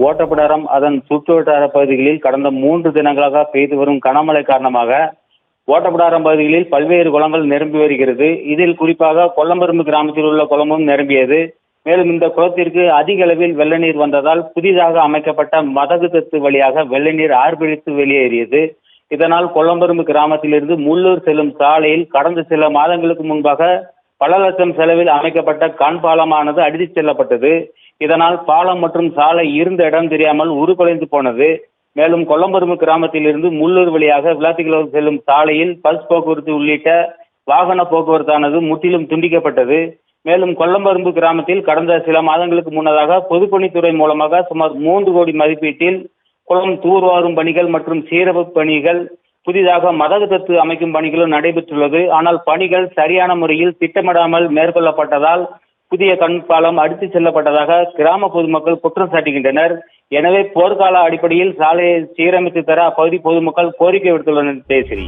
ஓட்டப்பிடாரம் அதன் சுற்றுவட்டார பகுதிகளில் கடந்த 3 தினங்களாக பெய்து வரும் கனமழை காரணமாக ஓட்டப்பிடாரம் பகுதிகளில் பல்வேறு குளங்கள் நிரம்பி வருகிறது. இதில் குறிப்பாக கொல்லம்பரும்பு கிராமத்தில் உள்ள குளமும் நிரம்பியது. மேலும் இந்த குளத்திற்கு அதிக அளவில் வெள்ள நீர் வந்ததால் புதிதாக அமைக்கப்பட்ட மதகுதத்து வழியாக வெள்ள நீர் ஆர்ப்பரித்து வெளியேறியது. இதனால் கொல்லம்பரும்பு கிராமத்திலிருந்து முள்ளூர் செல்லும் சாலையில் கடந்த சில மாதங்களுக்கு முன்பாக பல லட்சம் செலவில் அமைக்கப்பட்ட கண் பாலமானது அடித்துச் செல்லப்பட்டது. இதனால் பாலம் மற்றும் சாலை இருந்த இடம் தெரியாமல் உருக்குலைந்து போனது. மேலும் கொல்லம்பரும்பு கிராமத்தில் இருந்து முள்ளூர் வழியாக விளாத்திக்குளம் செல்லும் சாலையில் பஸ் போக்குவரத்து உள்ளிட்ட வாகன போக்குவரத்தானது முற்றிலும் துண்டிக்கப்பட்டது. மேலும் கொல்லம்பரும்பு கிராமத்தில் கடந்த சில மாதங்களுக்கு முன்னதாக பொதுப்பணித்துறை மூலமாக சுமார் 3 கோடி மதிப்பீட்டில் குளம் தூர்வாரும் பணிகள் மற்றும் சீரமைப்பு பணிகள், புதிதாக மதகுதத்து அமைக்கும் பணிகளும் நடைபெற்றுள்ளது. ஆனால் பணிகள் சரியான முறையில் திட்டமிடாமல் மேற்கொள்ளப்பட்டதால் புதிய கண் பாலம் அடித்துச் செல்லப்பட்டதாக கிராம பொதுமக்கள் குற்றம் சாட்டுகின்றனர். எனவே போர்க்கால அடிப்படையில் சாலையை சீரமைத்து தர அப்பகுதி பொதுமக்கள் கோரிக்கை விடுத்துள்ளனர். ஜெயஸ்ரீ.